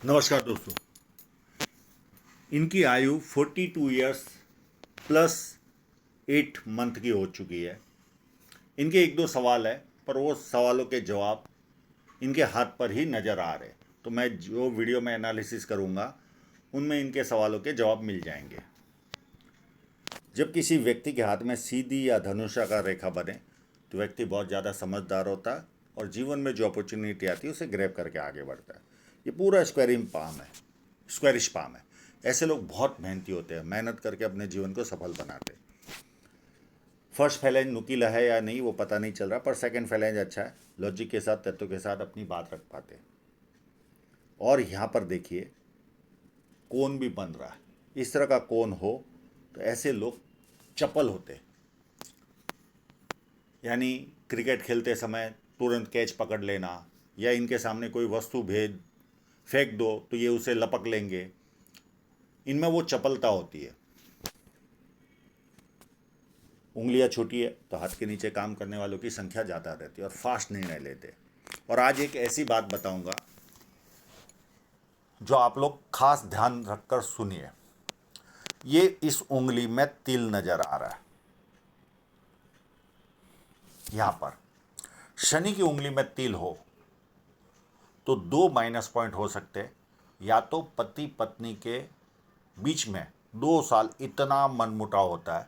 नमस्कार दोस्तों। इनकी आयु 42 ईयर्स प्लस 8 मंथ की हो चुकी है। इनके एक दो सवाल है, पर वो सवालों के जवाब इनके हाथ पर ही नज़र आ रहे। तो मैं जो वीडियो में एनालिसिस करूँगा उनमें इनके सवालों के जवाब मिल जाएंगे। जब किसी व्यक्ति के हाथ में सीधी या धनुषाकार रेखा बने तो व्यक्ति बहुत ज़्यादा समझदार होता है और जीवन में जो अपॉर्चुनिटी आती है उसे ग्रैब करके आगे बढ़ता है। ये पूरा स्क्वायरिंग पाम है, स्क्वायरिश पाम है। ऐसे लोग बहुत मेहनती होते हैं, मेहनत करके अपने जीवन को सफल बनाते हैं। फर्स्ट फैलेंज नुकीला है या नहीं वो पता नहीं चल रहा, पर सेकंड फैलेंज अच्छा है। लॉजिक के साथ, तत्व के साथ अपनी बात रख पाते हैं। और यहाँ पर देखिए, कोन भी बन रहा है। इस तरह का कोन हो तो ऐसे लोग चपल होते हैं। यानी क्रिकेट खेलते समय तुरंत कैच पकड़ लेना, या इनके सामने कोई वस्तु भेज फेंक दो तो ये उसे लपक लेंगे। इनमें वो चपलता होती है। उंगलियां छोटी है तो हाथ के नीचे काम करने वालों की संख्या ज़्यादा रहती है और फास्ट निर्णय लेते। और आज एक ऐसी बात बताऊंगा जो आप लोग खास ध्यान रखकर सुनिए। ये इस उंगली में तिल नजर आ रहा है। यहां पर शनि की उंगली में तिल हो तो दो माइनस पॉइंट हो सकते हैं। या तो पति पत्नी के बीच में 2 साल इतना मनमुटाव होता है,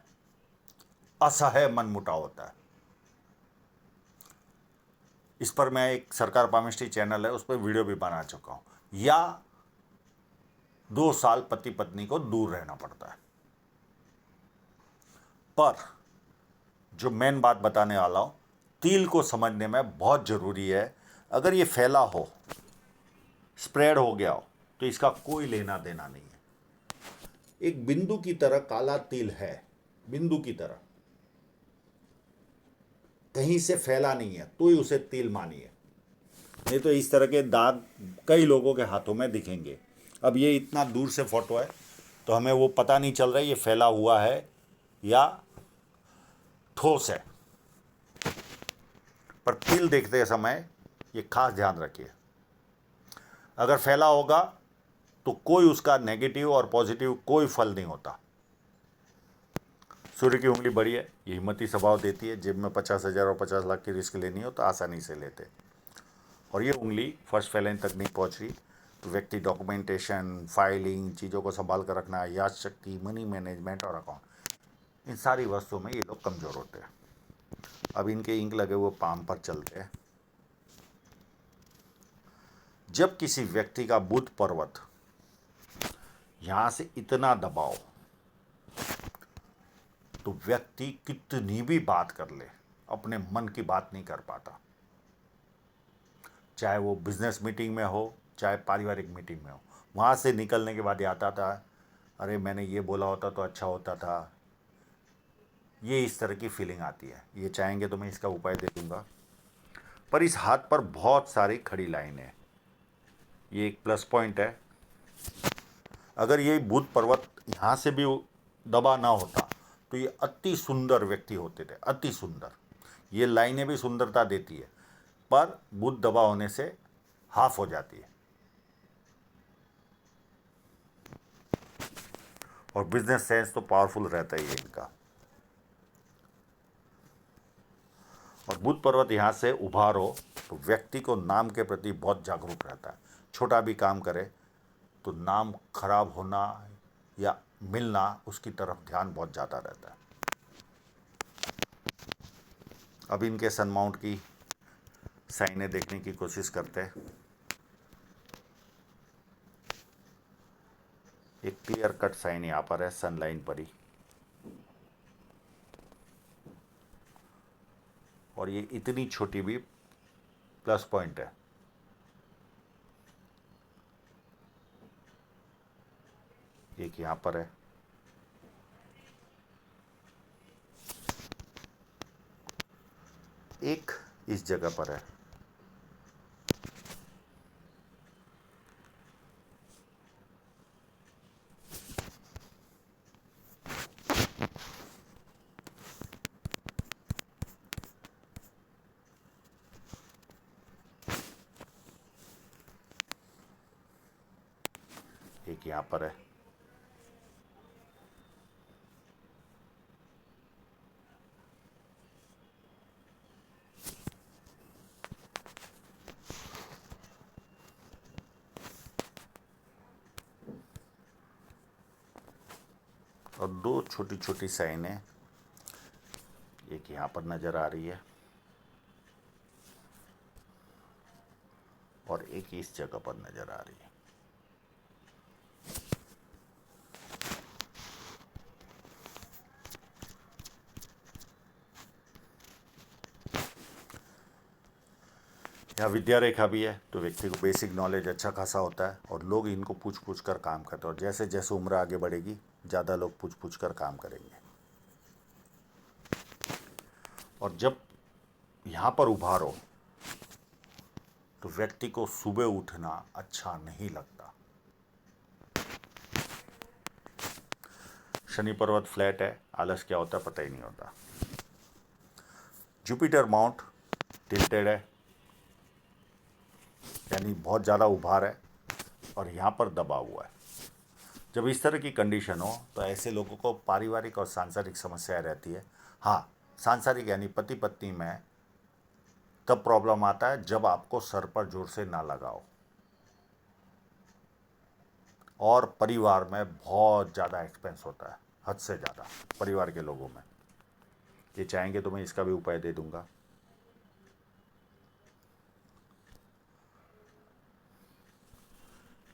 असह्य मनमुटाव होता है। इस पर मैं एक सरकार पामिस्ट्री चैनल है उस पर वीडियो भी बना चुका हूं। या 2 साल पति पत्नी को दूर रहना पड़ता है। पर जो मेन बात बताने वाला हूं, तिल को समझने में बहुत जरूरी है। अगर ये फैला हो, स्प्रेड हो गया हो, तो इसका कोई लेना देना नहीं है। एक बिंदु की तरह काला तिल है, बिंदु की तरह, कहीं से फैला नहीं है तो ही उसे तिल मानिए। नहीं तो इस तरह के दाग कई लोगों के हाथों में दिखेंगे। अब ये इतना दूर से फोटो है तो हमें वो पता नहीं चल रहा है ये फैला हुआ है या ठोस है। पर तिल देखते समय ये खास ध्यान रखिए। अगर फैला होगा तो कोई उसका नेगेटिव और पॉजिटिव कोई फल नहीं होता। सूर्य की उंगली बड़ी है, ये हिम्मती स्वभाव देती है। जेब में 50,000 और 50 लाख की रिस्क लेनी हो तो आसानी से लेते। और ये उंगली फर्स्ट फैलेंज तक नहीं पहुंच रही तो व्यक्ति डॉक्यूमेंटेशन, फाइलिंग, चीज़ों को संभाल कर रखना, याद शक्ति, मनी मैनेजमेंट और अकाउंट, इन सारी वस्तुओं में ये लोग कमज़ोर होते हैं। अब इनके इंक लगे हुए पाम पर चलते हैं। जब किसी व्यक्ति का बुध पर्वत यहां से इतना दबाव, तो व्यक्ति कितनी भी बात कर ले अपने मन की बात नहीं कर पाता। चाहे वो बिजनेस मीटिंग में हो, चाहे पारिवारिक मीटिंग में हो। वहाँ से निकलने के बाद ये आता था, अरे मैंने ये बोला होता तो अच्छा होता था। ये इस तरह की फीलिंग आती है। ये चाहेंगे तो मैं इसका उपाय दे दूंगा। पर इस हाथ पर बहुत सारी खड़ी लाइनें हैं। ये एक प्लस पॉइंट है। अगर ये बुध पर्वत यहाँ से भी दबा ना होता तो ये अति सुंदर व्यक्ति होते थे, अति सुंदर। ये लाइनें भी सुंदरता देती है, पर बुध दबा होने से हाफ हो जाती है। और बिजनेस सेंस तो पावरफुल रहता ही है इनका। और बुध पर्वत यहाँ से उभारो तो व्यक्ति को नाम के प्रति बहुत जागरूक रहता है। छोटा भी काम करे तो नाम खराब होना या मिलना, उसकी तरफ ध्यान बहुत ज़्यादा रहता है। अब इनके सन माउंट की साइनें देखने की कोशिश करते हैं। एक क्लियर कट साइन यहाँ पर है, सन लाइन पर ही। और ये इतनी छोटी भी प्लस पॉइंट है। एक यहाँ पर है, एक इस जगह पर है। एक यहाँ पर है, और दो छोटी छोटी साइनें एक यहाँ पर नज़र आ रही है और एक इस जगह पर नज़र आ रही है। यहाँ विद्या रेखा भी है, तो व्यक्ति को बेसिक नॉलेज अच्छा खासा होता है और लोग इनको पूछ पूछ कर काम करते हैं, और जैसे जैसे उम्र आगे बढ़ेगी ज़्यादा लोग पूछ पूछ कर काम करेंगे। और जब यहाँ पर उभारो तो व्यक्ति को सुबह उठना अच्छा नहीं लगता। शनि पर्वत फ्लैट है, आलस क्या होता है पता ही नहीं होता। जुपिटर माउंट टिल्टेड है, यानी बहुत ज़्यादा उभार है और यहाँ पर दबा हुआ है। जब इस तरह की कंडीशन हो तो ऐसे लोगों को पारिवारिक और सांसारिक समस्याएं रहती है। हाँ, सांसारिक यानी पति पत्नी में तब प्रॉब्लम आता है जब आपको सर पर जोर से ना लगाओ, और परिवार में बहुत ज़्यादा एक्सपेंस होता है, हद से ज़्यादा परिवार के लोगों में। ये चाहेंगे तो मैं इसका भी उपाय दे दूंगा।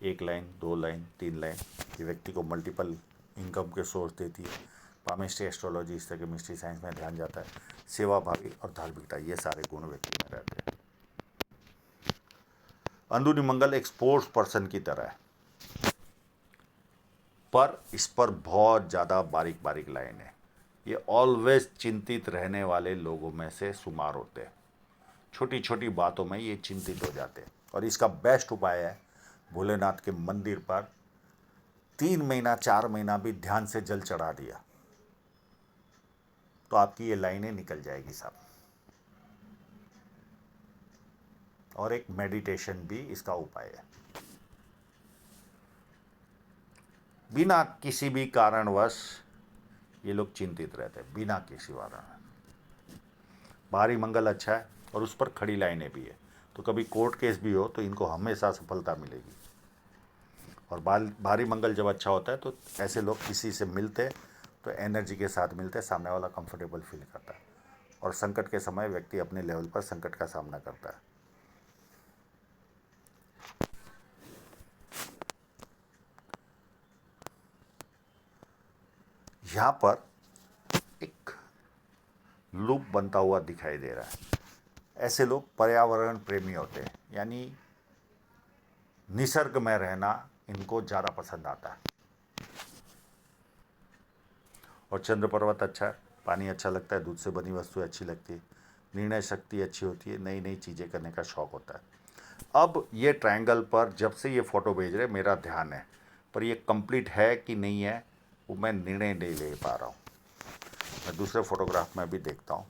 एक लाइन, दो लाइन, तीन लाइन, ये व्यक्ति को मल्टीपल इनकम के सोर्स देती है। पामिस्ट्री, एस्ट्रोलॉजी, इस तरह के मिस्ट्री साइंस में ध्यान जाता है। सेवा भावी और धार्मिकता, ये सारे गुण व्यक्ति में रहते हैं। अंदरूनी मंगल एक स्पोर्ट्स पर्सन की तरह है, पर इस पर बहुत ज़्यादा बारीक बारीक लाइन है। ये ऑलवेज चिंतित रहने वाले लोगों में से शुमार होते हैं। छोटी छोटी बातों में ये चिंतित हो जाते हैं, और इसका बेस्ट उपाय है भोलेनाथ के मंदिर पर 3 महीना 4 महीना भी ध्यान से जल चढ़ा दिया तो आपकी ये लाइनें निकल जाएगी साहब। और एक मेडिटेशन भी इसका उपाय है। बिना किसी भी कारणवश ये लोग चिंतित रहते हैं, बिना किसी कारण। भारी मंगल अच्छा है और उस पर खड़ी लाइनें भी है, तो कभी कोर्ट केस भी हो तो इनको हमेशा सफलता मिलेगी। और भारी मंगल जब अच्छा होता है तो ऐसे लोग किसी से मिलते तो एनर्जी के साथ मिलते, सामने वाला कंफर्टेबल फील करता है, और संकट के समय व्यक्ति अपने लेवल पर संकट का सामना करता है। यहाँ पर एक लूप बनता हुआ दिखाई दे रहा है। ऐसे लोग पर्यावरण प्रेमी होते हैं, यानी निसर्ग में रहना इनको ज़्यादा पसंद आता है। और चंद्र पर्वत अच्छा है, पानी अच्छा लगता है, दूध से बनी वस्तु अच्छी लगती है, निर्णय शक्ति अच्छी होती है, नई नई चीज़ें करने का शौक़ होता है। अब ये ट्रायंगल पर जब से ये फ़ोटो भेज रहे मेरा ध्यान है, पर ये कंप्लीट है कि नहीं है वो मैं निर्णय नहीं ले पा रहा हूँ। मैं दूसरे फोटोग्राफ में भी देखता हूँ,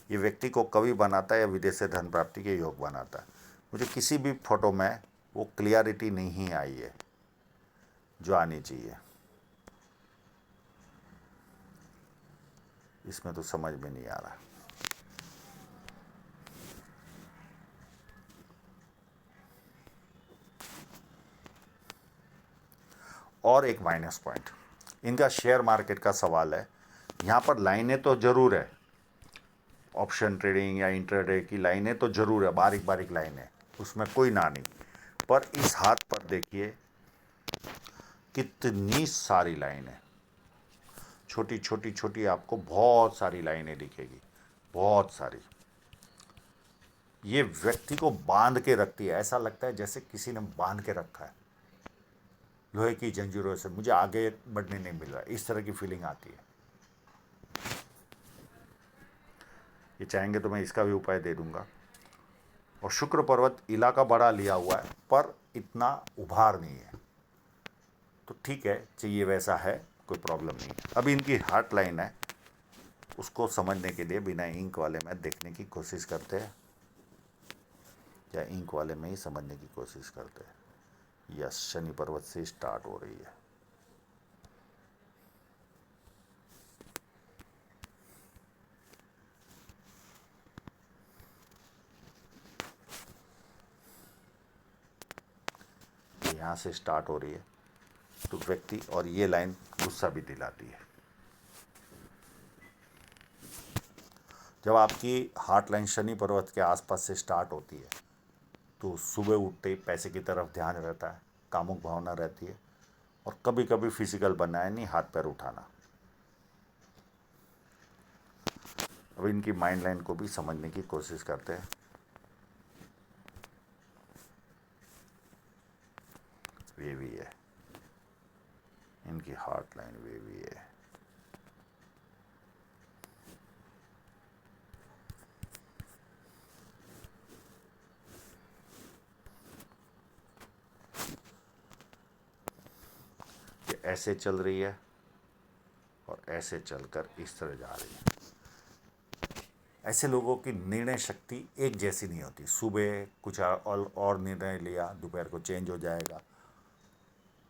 ये व्यक्ति को कवि बनाता है या विदेश से धन प्राप्ति के योग बनाता है। मुझे किसी भी फोटो में वो क्लियरिटी नहीं आई है जो आनी चाहिए। इसमें तो समझ में नहीं आ रहा। और एक माइनस पॉइंट, इनका शेयर मार्केट का सवाल है। यहाँ पर लाइनें तो ज़रूर है, ऑप्शन ट्रेडिंग या इंट्राडे की लाइनें तो ज़रूर है, बारीक बारीक लाइनें, उसमें कोई ना नहीं। पर इस हाथ पर देखिए कितनी सारी लाइनें, छोटी छोटी छोटी, आपको बहुत सारी लाइनें दिखेगी, बहुत सारी। ये व्यक्ति को बांध के रखती है, ऐसा लगता है जैसे किसी ने बांध के रखा है लोहे की जंजीरों से, मुझे आगे बढ़ने नहीं मिल रहा, इस तरह की फीलिंग आती है। ये चाहेंगे तो मैं इसका भी उपाय दे दूंगा। और शुक्र पर्वत इलाका बड़ा लिया हुआ है, पर इतना उभार नहीं है, तो ठीक है, चाहिए वैसा है, कोई प्रॉब्लम नहीं है। अभी इनकी हार्ट लाइन है, उसको समझने के लिए बिना इंक वाले में देखने की कोशिश करते हैं, या इंक वाले में ही समझने की कोशिश करते हैं। यस, शनि पर्वत से स्टार्ट हो रही है। यहाँ से स्टार्ट हो रही है तो व्यक्ति, और ये लाइन गुस्सा भी दिलाती है। जब आपकी हार्ट लाइन शनि पर्वत के आसपास से स्टार्ट होती है तो सुबह उठते ही पैसे की तरफ ध्यान रहता है, कामुक भावना रहती है, और कभी कभी फिजिकल बनना है, नहीं हाथ पैर उठाना। अब इनकी माइंड लाइन को भी समझने की कोशिश करते हैं। वे भी है, इनकी हार्ट लाइन वे भी है। ये ऐसे चल रही है और ऐसे चलकर इस तरह जा रही है। ऐसे लोगों की निर्णय शक्ति एक जैसी नहीं होती। सुबह कुछ और निर्णय लिया, दोपहर को चेंज हो जाएगा,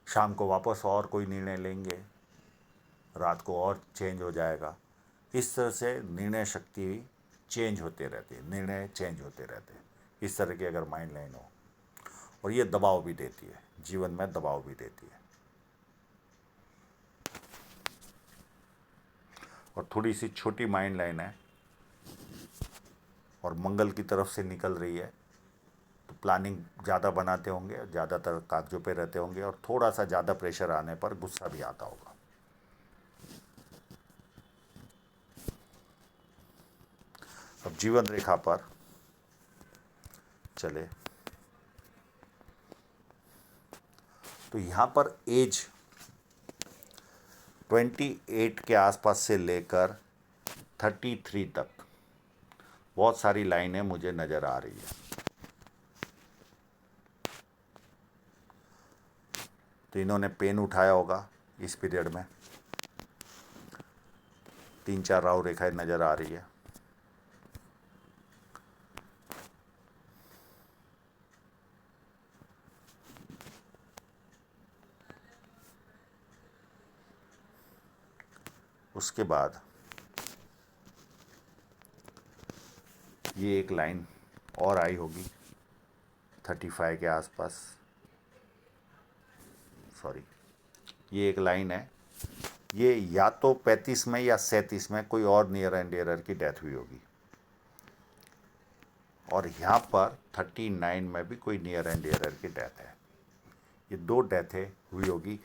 शाम को वापस और कोई निर्णय लेंगे, रात को और चेंज हो जाएगा। इस तरह से निर्णय शक्ति चेंज होते रहती है, निर्णय चेंज होते रहते हैं। इस तरह की अगर माइंड लाइन हो, और ये दबाव भी देती है, जीवन में दबाव भी देती है। और थोड़ी सी छोटी माइंड लाइन है और मंगल की तरफ से निकल रही है तो प्लानिंग ज़्यादा बनाते होंगे, ज़्यादातर कागजों पे रहते होंगे, और थोड़ा सा ज़्यादा प्रेशर आने पर गुस्सा भी आता होगा। अब जीवन रेखा पर चले तो यहाँ पर एज 28 के आसपास से लेकर 33 तक बहुत सारी लाइनें मुझे नज़र आ रही है। तो इन्होंने पेन उठाया होगा इस पीरियड में। 3-4 राहु रेखाएं नज़र आ रही है। उसके बाद ये एक लाइन और आई होगी 35 के आसपास, सॉरी, ये एक लाइन है, ये या तो 35 में या 37 में कोई और नियर एंड डियरर की डेथ हुई होगी, और यहाँ पर 39 में भी कोई नियर एंड डियरर की डेथ है। ये 2 डेथें हुई होगी।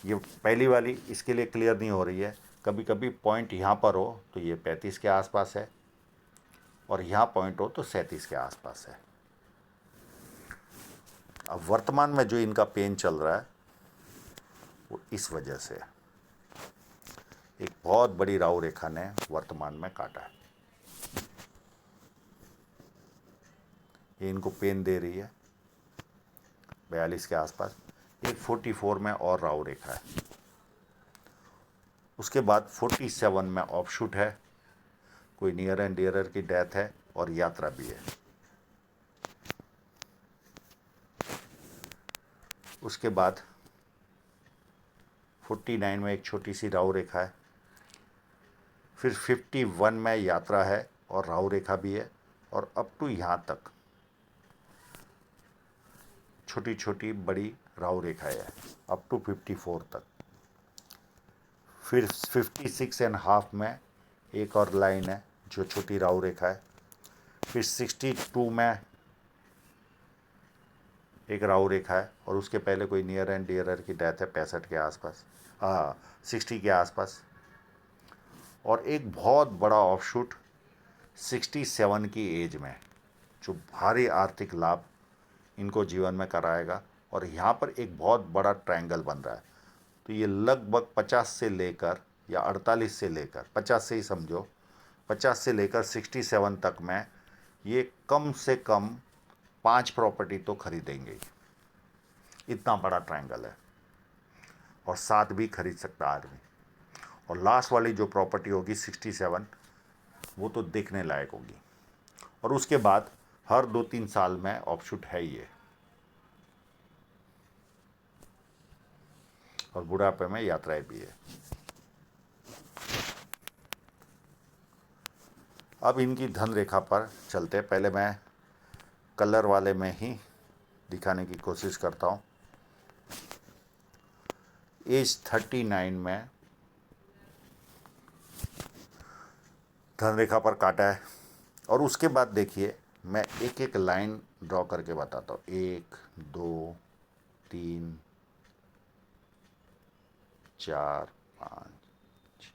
ये पहली वाली इसके लिए क्लियर नहीं हो रही है। कभी कभी पॉइंट यहाँ पर हो तो ये 35 के आसपास है, और यहाँ पॉइंट हो तो 37 के आसपास है। अब वर्तमान में जो इनका पेन चल रहा है वो इस वजह से है। एक बहुत बड़ी राहु रेखा ने वर्तमान में काटा है, ये इनको पेन दे रही है 42 के आसपास। एक 44 में और राहु रेखा है। उसके बाद 47 में ऑफशूट है, कोई नियर एंड डियरर की डेथ है और यात्रा भी है। उसके बाद 49 में एक छोटी सी राहु रेखा है, फिर 51 में यात्रा है और राहु रेखा भी है, और अप टू यहाँ तक छोटी छोटी बड़ी राहु रेखाएं है अप टू 54 तक। फिर 56.5 में एक और लाइन है जो छोटी राहु रेखा है। फिर 62 में एक राहु रेखा है, और उसके पहले कोई नियर एंड डियरर की डेथ है 65 के आसपास, हाँ 60 के आसपास। और एक बहुत बड़ा ऑफशूट 67 की एज में जो भारी आर्थिक लाभ इनको जीवन में कराएगा, और यहाँ पर एक बहुत बड़ा ट्रायंगल बन रहा है। तो ये लगभग 50 से लेकर या 48 से लेकर 50 से ही समझो, 50 से लेकर 67 तक में ये कम से कम 5 प्रॉपर्टी तो खरीदेंगे ही। इतना बड़ा ट्रायंगल है, और 7 भी खरीद सकता आदमी। और लास्ट वाली जो प्रॉपर्टी होगी 67, वो तो देखने लायक होगी। और उसके बाद हर 2-3 साल में ऑफशूट है ये। और बुढ़ापे में यात्राएं भी है। अब इनकी धन रेखा पर चलते हैं। पहले मैं कलर वाले में ही दिखाने की कोशिश करता हूँ। एज 39 में धन रेखा पर काटा है। और उसके बाद देखिए, मैं एक एक लाइन ड्रॉ करके बताता हूँ। 1 2 3 4 5 6।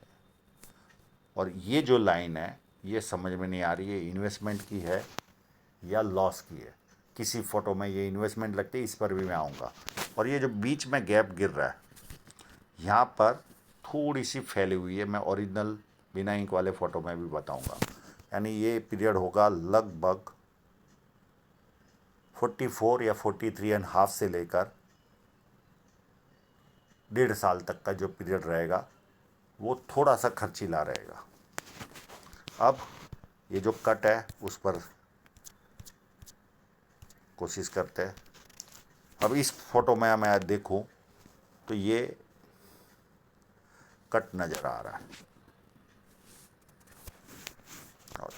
और ये जो लाइन है ये समझ में नहीं आ रही है इन्वेस्टमेंट की है या लॉस की है। किसी फ़ोटो में ये इन्वेस्टमेंट लगती है, इस पर भी मैं आऊँगा। और ये जो बीच में गैप गिर रहा है यहाँ पर थोड़ी सी फैली हुई है। मैं ओरिजिनल बिना इंक वाले फ़ोटो में भी बताऊँगा। यानी ये पीरियड होगा लगभग 44 या 43.5 से लेकर 1.5 साल तक का जो पीरियड रहेगा वो थोड़ा सा खर्चीला रहेगा। अब ये जो कट है उस पर कोशिश करते हैं। अब इस फोटो में मैं देखूं तो ये कट नज़र आ रहा है, और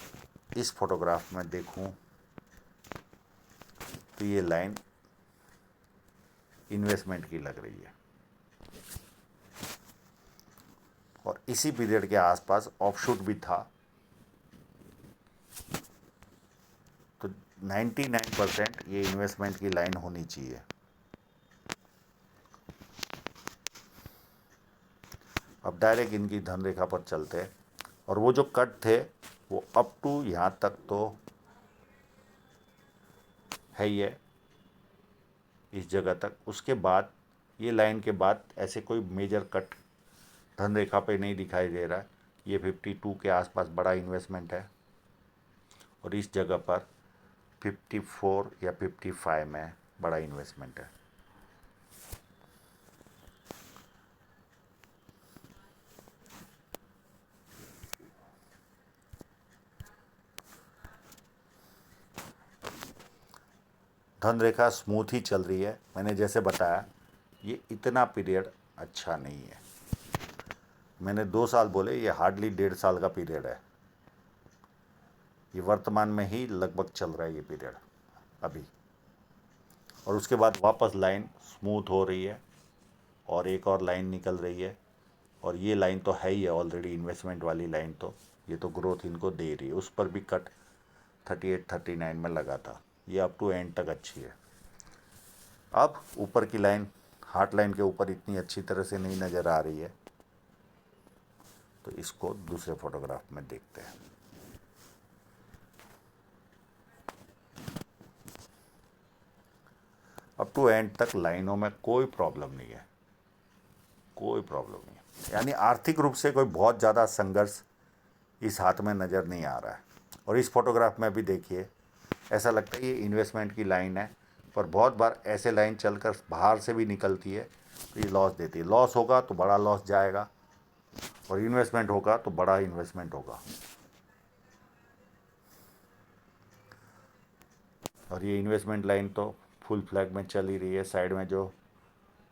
इस फोटोग्राफ में देखूं तो ये लाइन इन्वेस्टमेंट की लग रही है। और इसी पीरियड के आसपास ऑफशूट भी था। तो 99% ये इन्वेस्टमेंट की लाइन होनी चाहिए। अब डायरेक्ट इनकी धन रेखा पर चलते हैं। और वो जो कट थे वो अप टू यहाँ तक तो है ही है, इस जगह तक। उसके बाद ये लाइन के बाद ऐसे कोई मेजर कट धन रेखा पे नहीं दिखाई दे रहा है। ये 52 के आसपास बड़ा इन्वेस्टमेंट है, और इस जगह पर 54 या 55 में बड़ा इन्वेस्टमेंट है। धन रेखा स्मूथ ही चल रही है। मैंने जैसे बताया ये इतना पीरियड अच्छा नहीं है। मैंने 2 साल बोले, ये हार्डली 1.5 साल का पीरियड है। ये वर्तमान में ही लगभग चल रहा है ये पीरियड अभी। और उसके बाद वापस लाइन स्मूथ हो रही है और एक और लाइन निकल रही है। और ये लाइन तो है ही है ऑलरेडी इन्वेस्टमेंट वाली लाइन, तो ये तो ग्रोथ इनको दे रही है। उस पर भी कट 38 39 में लगा था। ये अप टू एंड तक अच्छी है। अब ऊपर की लाइन हार्ट लाइन के ऊपर इतनी अच्छी तरह से नहीं नज़र आ रही है, तो इसको दूसरे फोटोग्राफ में देखते हैं। अप टू एंड तक लाइनों में कोई प्रॉब्लम नहीं है, कोई प्रॉब्लम नहीं है। यानी आर्थिक रूप से कोई बहुत ज़्यादा संघर्ष इस हाथ में नज़र नहीं आ रहा है। और इस फोटोग्राफ में भी देखिए, ऐसा लगता है ये इन्वेस्टमेंट की लाइन है, पर बहुत बार ऐसे लाइन चलकर बाहर से भी निकलती है तो ये लॉस देती है। लॉस होगा तो बड़ा लॉस जाएगा, और इन्वेस्टमेंट होगा तो बड़ा इन्वेस्टमेंट होगा। और ये इन्वेस्टमेंट लाइन तो फुल फ्लैग में चल ही रही है। साइड में जो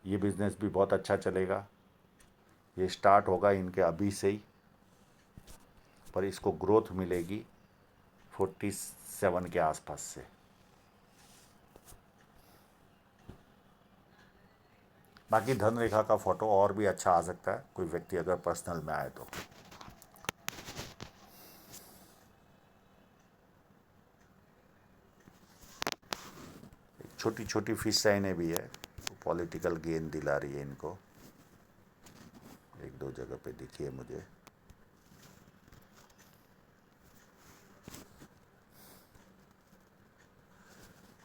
ये बिज़नेस भी बहुत अच्छा चलेगा। ये स्टार्ट होगा इनके अभी से ही, पर इसको ग्रोथ मिलेगी 47 के आसपास से। बाकी धन रेखा का फोटो और भी अच्छा आ सकता है, कोई व्यक्ति अगर पर्सनल में आए तो। छोटी छोटी फिश साइनें भी है, पॉलिटिकल गेन दिला रही है इनको। एक दो जगह पे दिखी है मुझे।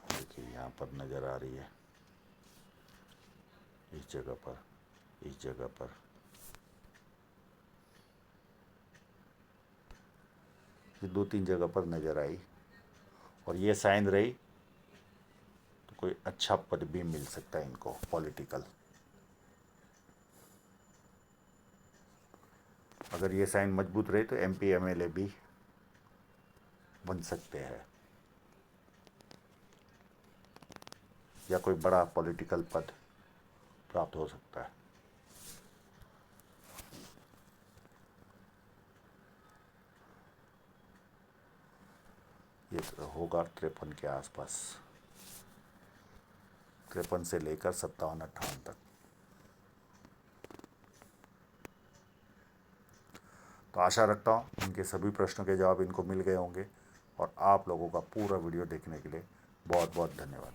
देखिए यहाँ पर नज़र आ रही है, इस जगह पर, इस जगह पर। ये 2-3 जगह पर नज़र आई, और ये साइन रही तो कोई अच्छा पद भी मिल सकता है इनको पॉलिटिकल। अगर ये साइन मजबूत रहे तो MP MLA भी बन सकते हैं, या कोई बड़ा पॉलिटिकल पद प्राप्त हो सकता है। ये होगा 53 के आसपास, 53 से लेकर 57-58 तक। तो आशा रखता हूँ इनके सभी प्रश्नों के जवाब इनको मिल गए होंगे, और आप लोगों का पूरा वीडियो देखने के लिए बहुत बहुत धन्यवाद।